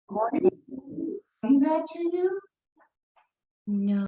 Morning. Coming back to you? No.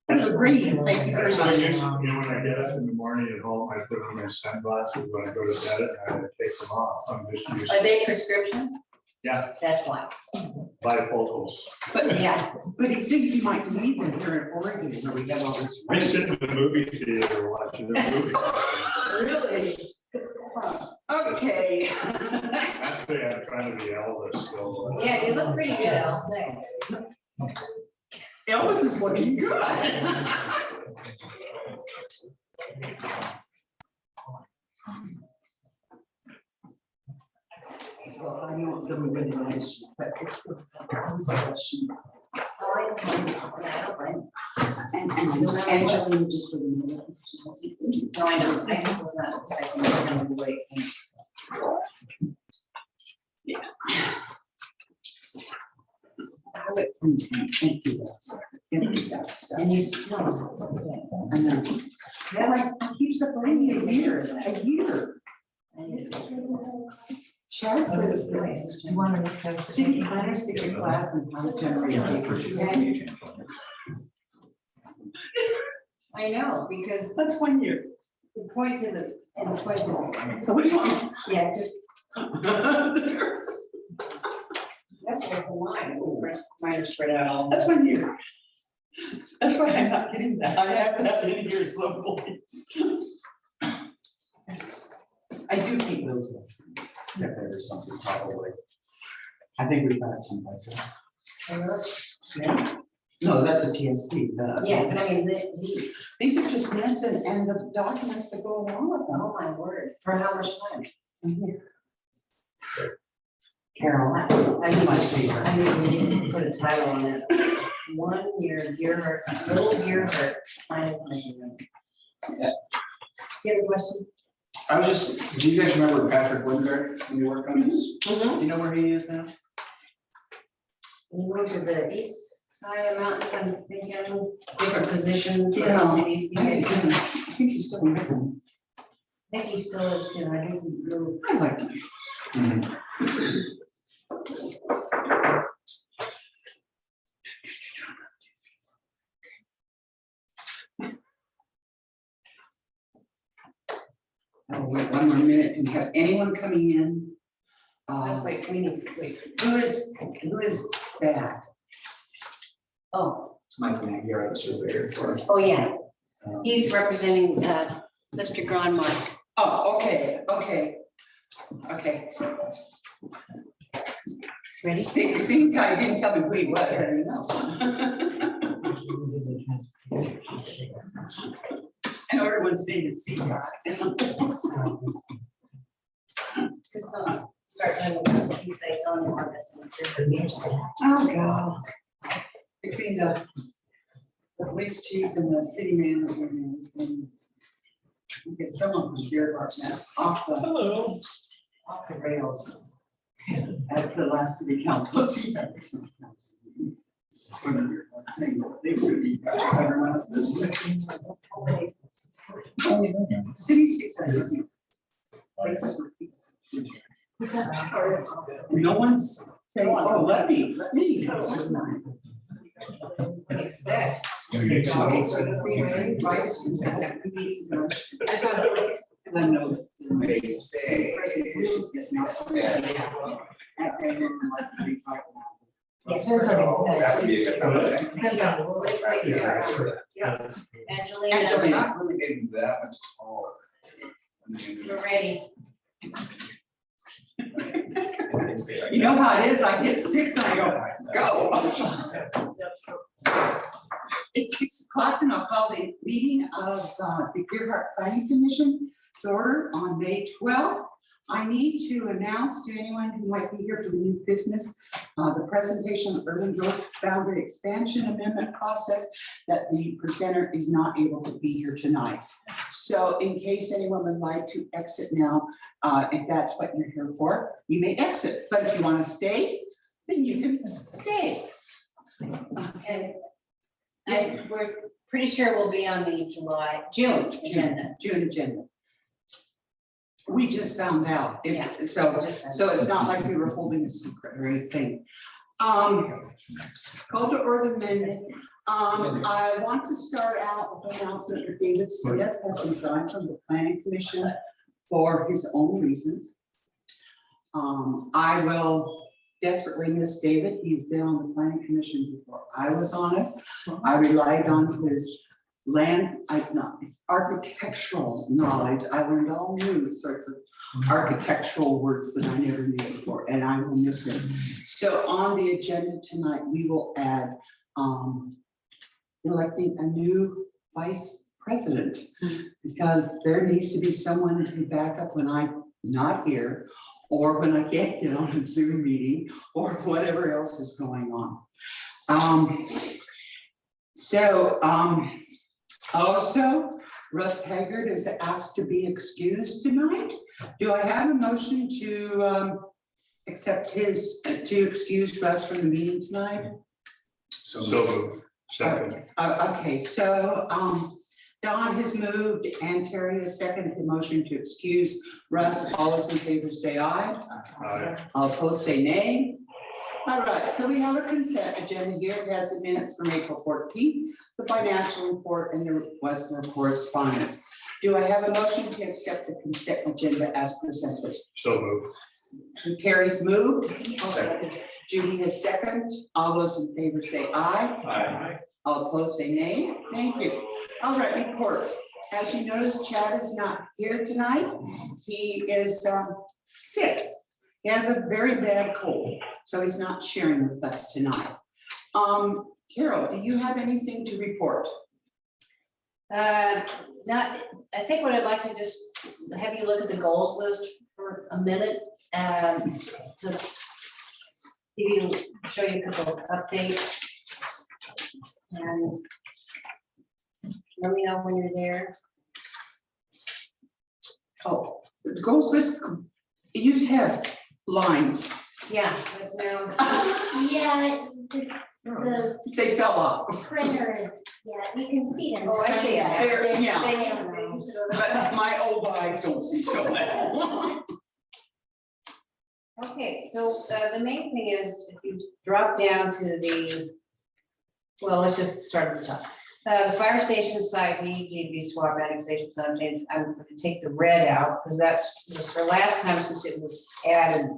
Green, thank you very much. When I get up in the morning at home, I put on my sunglasses. When I go to bed, I take them off. I'm just used Are to, they prescriptions? yeah, That's why. bifocals. But yeah, but he thinks he might need them here in Oregon where we have all this. I sit in the movie theater watching the movie. Really? Okay. Actually, I'm trying to be Elvis, so. Yeah, you look pretty good, I'll say. Elvis is looking good. Well, I know the really nice, but it's like a sheet. And Angelina just really. No, I know, I just was not, I can remember the way it came. Yes. Thank you, that's stuff. And you still. I know. That like keeps up only a year. Chad says that You want to. city planners take a class in how to generate papers. I know, because That's 1 year. the point of the, and the point of, So what do you want? yeah, just, that's just the line, mine are spread out all. That's 1 year. That's why I'm not getting that. I have that in here someplace. I do keep those ones, except there's something probably. I think we've got some places. And those, yeah. No, that's a TSD. Yeah, but I mean, These are just minutes and the documents that go along with them. oh my word, for how much time? Carol, I too need, much paper. I need, we need to put a title on it. 1 year, dear hurt, little dear hurt. Final measurement. Yeah. You have a question? I was just, do you guys remember Patrick Winter when you worked on this? Do you know where he is now? We moved to the east side of the mountain, I'm thinking, different position. Yeah. Cities. I I think he's still with them. think he still is too, I think he moved. I like him. I'll wait one more minute and have anyone coming in. Let's wait, we need, wait, Who is that? oh, It's Mike Magyar, the surveyor for. oh, yeah, um, he's representing, Mr. Gronmark. Oh, okay. Ready? Seems how you didn't tell me who he was, I don't know. I know everyone's named Seacott. Just don't start doing the seaside zone ordinance. Oh, God. Between the police chief and the city manager and okay, someone from Deer Park now off the rails. At the last city council season. They would be everyone up this way. City season. No one's saying, oh, let me. Expect. Okay, so the freeway, right, is that we need, I thought it was, and I know it's. They say. President Williams is not. Okay, then let's be talking about. Yes, there's a- That would be a good number. Depends on the list, like, Yeah, that's for that. Yeah. Angelina, Angelina. Not really getting that much taller. we're ready. You know how it is, I hit 6 and I go, go. It's 6 o'clock and I'll call the meeting of the Deer Planning Commission to order on May 12th. I need to announce to anyone who might be here for the new business, the presentation of urban growth boundary expansion amendment process, that the presenter is not able to be here tonight. So in case anyone would like to exit now, if that's what you're here for, you may exit. But if you want to stay, then you can stay. And we're pretty sure we'll be on the June agenda. June agenda. We just found out. Yeah. So it's not like we were holding a secret or anything. Call to order amendment. I want to start out with an announcement that David Smith has resigned from the planning commission for his own reasons. I will desperately miss David. He's been on the planning commission before I was on it. I relied on his his architectural knowledge. I learned all new sorts of architectural words that I never knew before, and I will miss him. So on the agenda tonight, we will add electing a new vice president, because there needs to be someone to back up when I'm not here, or when I can't get on a Zoom meeting, or whatever else is going on. Also, Russ Haggard is asked to be excused tonight. Do I have a motion to accept to excuse Russ from the meeting tonight? So moved. Second. Okay, so Don has moved and Terry has seconded the motion to excuse Russ. All those in favor say aye. Aye. All opposed say nay. All right, so we have a consent agenda here. It has the minutes from April 14th, the financial report, and the request for correspondence. Do I have a motion to accept the consent agenda as presented? So moved. Terry's moved. Judy has second. All those in favor say aye. Aye. All opposed say nay. Thank you. All right, reports. As you notice, Chad is not here tonight. He is sick. He has a very bad cold, so he's not sharing with us tonight. Carol, do you have anything to report? Not, I think what I'd like to just have you look at the goals list for a minute, to give you, show you a couple of updates. And let me know when you're there. Oh, the goals list, it used to have lines. Yeah, that's now, Yeah, the They fell off. printer is, yeah, you can see them. Oh, I see it. There, yeah. they used to go But my old eyes don't see so well. Okay, so the main thing is, if you drop down to the, well, let's just start at the top. The fire station site, need to be swap annexation zone change. I'm gonna take the red out, because that's just for last time since it was added,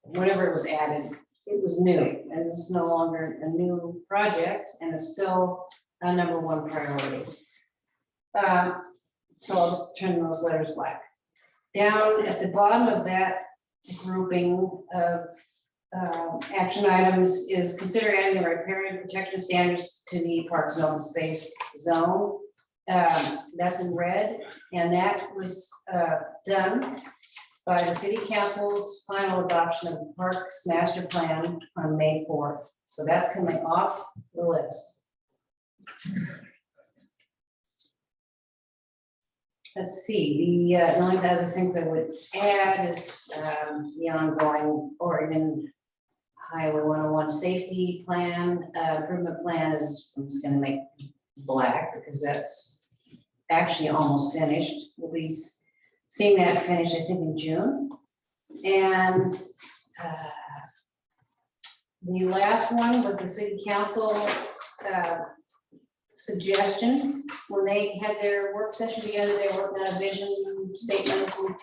whenever it was added, it was new, and it's no longer a new project, and it's still a #1 priority. So I'll just turn those letters black. Down at the bottom of that grouping of action items is consider adding the riparian protection standards to the parks and open space zone. That's in red, and that was done by the city council's final adoption of the parks master plan on May 4th. So that's coming off the list. Let's see, the only other things I would add is the ongoing Oregon Highway 101 safety plan, improvement plan is, I'm just gonna make black because that's actually almost finished. We'll be seeing that finish, I think, in June. And the last one was the city council suggestion. When they had their work session together, they were working on a vision statements, and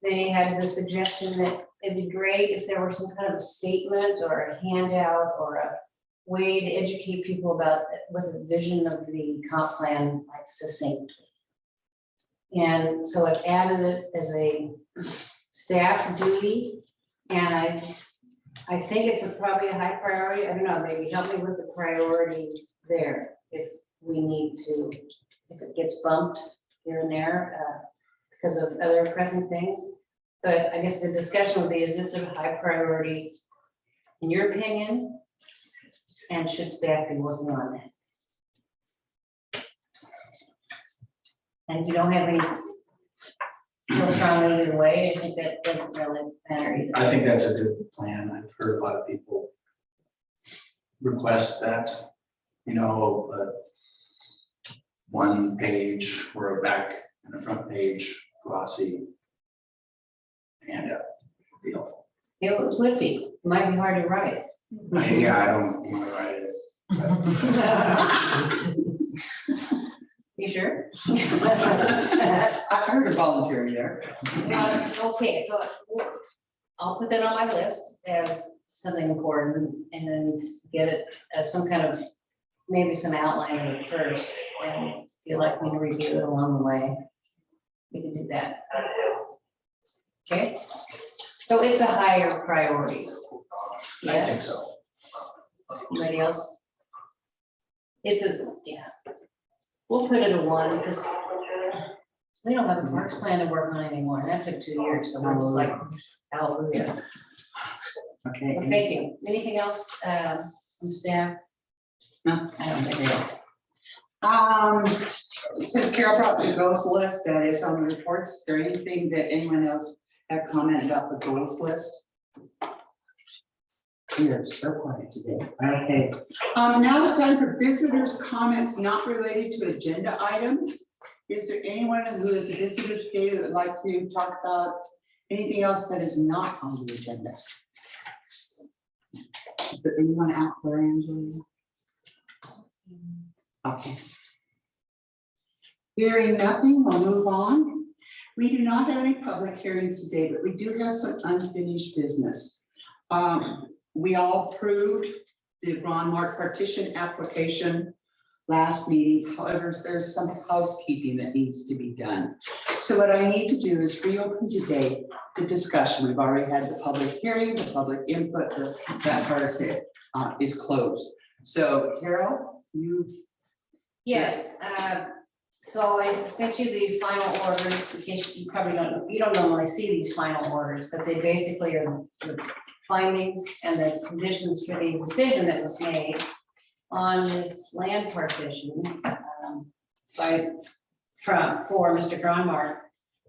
they had the suggestion that it'd be great if there were some kind of a statement or a handout or a way to educate people about what the vision of the comp plan, like, succinct. And so I've added it as a staff duty, and I think it's probably a high priority. I don't know, maybe help me with the priority there if we need to, if it gets bumped here and there because of other pressing things. But I guess the discussion would be, is this a high priority in your opinion? And should staff be working on that? And if you don't have any feel strongly either way, I think that doesn't really matter either. I think that's a good plan. I've heard a lot of people request that, you know, one page or a back and a front page glossy handout deal. It would be, it might be hard to write. Yeah, I don't want to write it. You sure? I heard a voluntary there. Okay, so I'll put that on my list as something important and get it as some kind of, maybe some outline of it first. And if you'd like me to review it along the way, we can do that. Okay, so it's a higher priority. I think Yes, so. anybody else? It's a, yeah. We'll put it a 1 because we don't have a parks plan to work on anymore. That took 2 years, so we're just like, hallelujah. Okay. Well, thank you. Anything else from staff? No. I don't think so. Since Carol brought the goals list that is on the reports, is there anything that anyone else have commented about the goals list? We are so quiet today. Okay. Now it's time for visitors' comments not related to agenda items. Is there anyone who is a visitor today that would like to talk about anything else that is not on the agenda? Is there anyone out there, Angela? Okay. Hearing nothing, we'll move on. We do not have any public hearings today, but we do have some unfinished business. We all approved the Ron Mark partition application last meeting. However, there's some housekeeping that needs to be done. So what I need to do is reopen today the discussion. We've already had the public hearing, the public input, that part is closed. So Carol, you, Yes, so I sent you the final orders, in case you probably you don't normally see these final orders, but they basically are the findings and the conditions for the decision that was made on this land partition for Mr. Gronmark.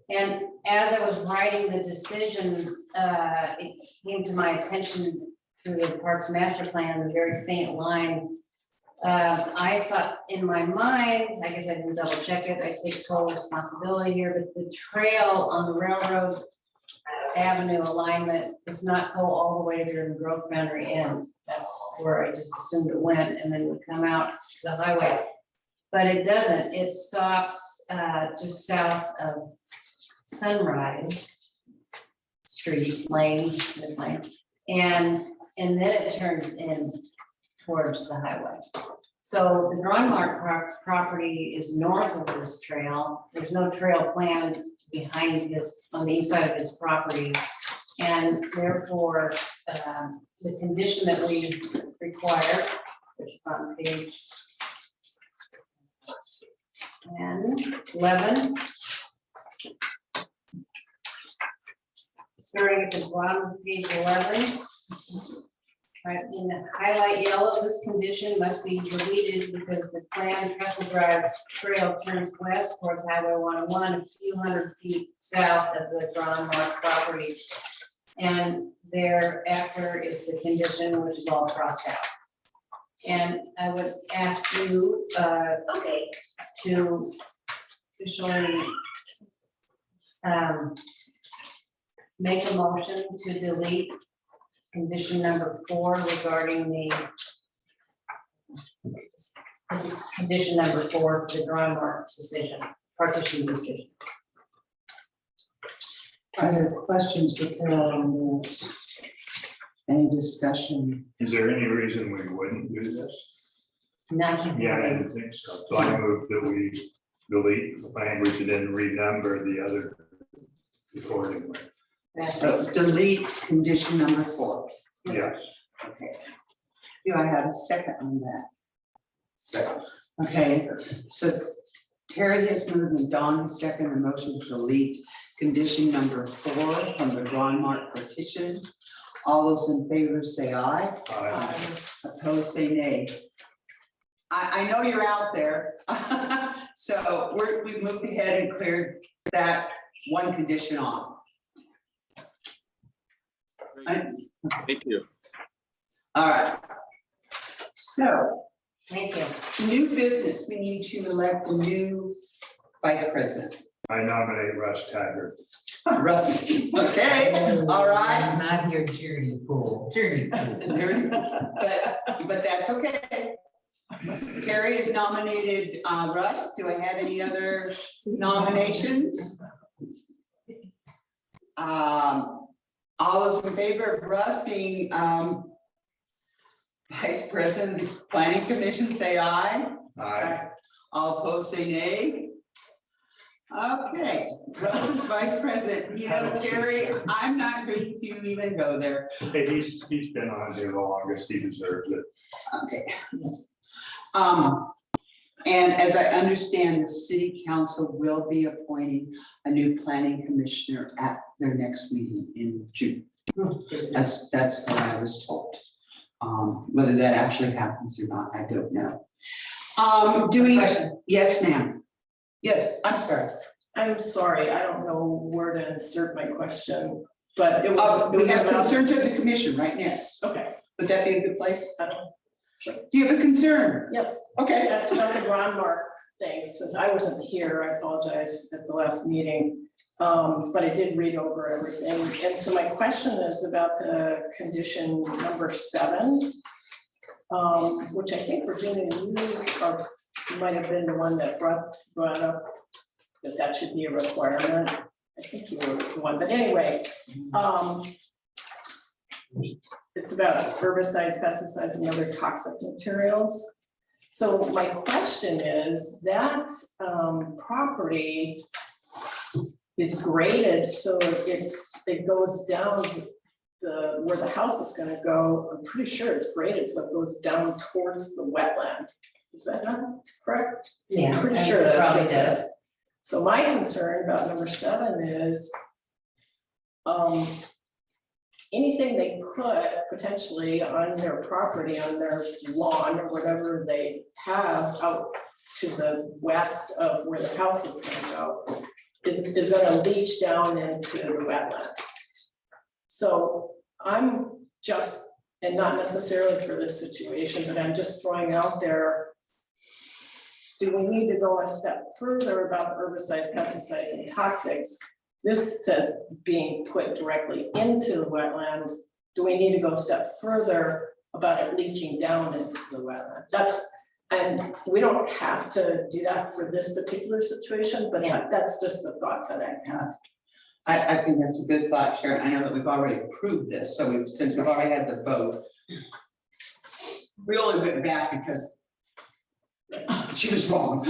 And as I was writing the decision, it came to my attention through the Parks Master Plan, the very faint line. I thought in my mind, I guess I didn't double check it, I take total responsibility here, but the trail on the railroad avenue alignment does not go all the way to the growth boundary end. That's where I just assumed it went and then would come out to the highway. But it doesn't, it stops just south of Sunrise Street Lane, this lane, and then it turns in towards the highway. So the Gronmark property is north of this trail. There's no trail planned behind on the east side of his property. And therefore, the condition that we require, which is on page 11. Starting at the bottom of page 11. Right, in the highlight yellow, this condition must be deleted because the planned Trestle Drive trail turns west towards Highway 101, a few hundred feet south of the Gronmark property. And thereafter is the condition, which is all crossed out. And I would ask you to officially make a motion to delete condition number 4 regarding the condition number 4 for the Gronmark decision, partition decision. are there questions for Carol on this? Any discussion? Is there any reason we wouldn't do this? Now I can't. Yeah, I didn't think so. So I move that we delete the language and then renumber the other accordingly. So delete condition number 4. Yes. Okay. Do I have a second on that? Second. Okay, so Terry has moved and Don has seconded the motion to delete condition number 4 from the Gronmark petition. All those in favor say aye. Opposed say nay. I know you're out there. So we've moved ahead and cleared that one condition off. Thank you. All right. So, Thank you. new business, we need to elect a new vice president. I nominate Russ Taggart. Russ, okay, all right. Not your charity pool, But that's okay. Terry has nominated Russ. Do I have any other nominations? All those in favor of Russ being Vice President of the Planning Commission, say aye. Aye. All opposed, say nay. Okay, Russ is Vice President. You know, Terry, I'm not going to even go there. Hey, he's been on here the longest. He deserves it. Okay. And as I understand, the city council will be appointing a new planning commissioner at their next meeting in June. That's what I was told. Whether that actually happens or not, I don't know. Do we? Question. Yes, ma'am. Yes, I'm sorry. I'm sorry, I don't know where to insert my question, but it was. We have concerns of the commission, right? Yes. Okay, Would that be a good place? I don't, Do you have a concern? yes, Okay. that's about the Gronmark thing, since I wasn't here, I apologize at the last meeting. But I did read over everything, and so my question is about the condition number 7. Which I think Virginia, you might have been the one that brought up that should be a requirement. I think you were the one, but anyway. It's about herbicides, pesticides, and other toxic materials. So my question is that property is graded so it goes down the where the house is gonna go, I'm pretty sure it's graded, so it goes down towards the wetland. Is that not correct? Yeah. I'm pretty I sure think it that's probably what it does. is. So my concern about number 7 is, anything they put potentially on their property, on their lawn, or whatever they have out to the west of where the house is gonna go, is gonna leach down into the wetland. So I'm just, and not necessarily for this situation, but I'm just throwing out there, do we need to go a step further about herbicides, pesticides, and toxics? This says being put directly into the wetland. Do we need to go a step further about it leaching down into the wetland? And we don't have to do that for this particular situation, but that's just the thought that I had. I think that's a good thought, Sharon. I know that we've already approved this, so since we've already had the vote. We only went back because she was wrong.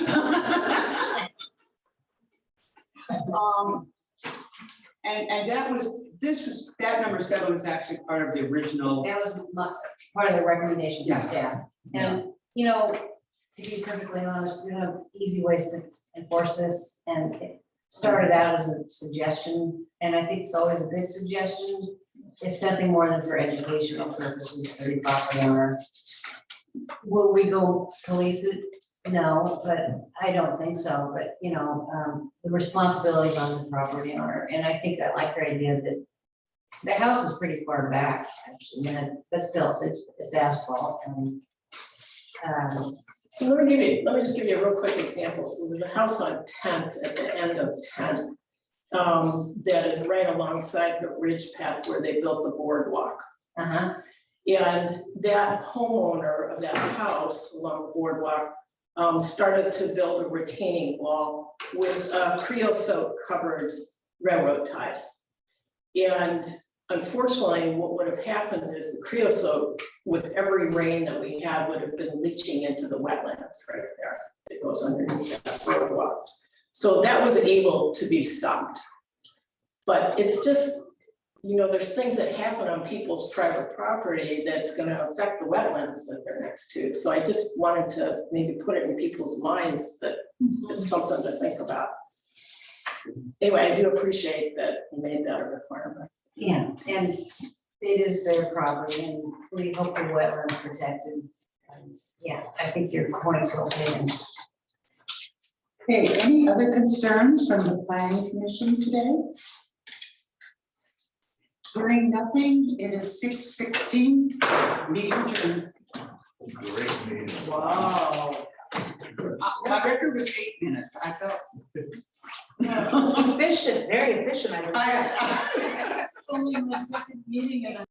And that number 7 was actually part of the original. That was part of the recommendation Yeah. from staff. And, you know, to be perfectly honest, we have easy ways to enforce this, and it started out as a suggestion, and I think it's always a good suggestion, if nothing more than for educational purposes for the property owner. Will we go police it? No, but I don't think so, but, you know, the responsibility is on the property owner, and I think I like your idea that the house is pretty far back, actually, but still, it's asphalt, and, So let me just give you a real quick example. So there's a house on 10th at the end of 10th. That is right alongside the ridge path where they built the boardwalk. uh-huh, And that homeowner of that house along the boardwalk started to build a retaining wall with creosote covered railroad ties. And unfortunately, what would have happened is the creosote, with every rain that we had, would have been leaching into the wetlands right there. It goes underneath that boardwalk. So that was able to be stopped. But it's just, you know, there's things that happen on people's private property that's gonna affect the wetlands that they're next to. So I just wanted to maybe put it in people's minds that it's something to think about. Anyway, I do appreciate that you made that a requirement. yeah, and it is their property, and we hope the wetlands protected. Yeah, I think your point's well taken. Okay, any other concerns from the planning commission today? Hearing nothing, it is 6:16, meeting adjourned. Great meeting. Wow. My record was 8 minutes, I felt. Efficient, very efficient, I would. I It's only my second meeting and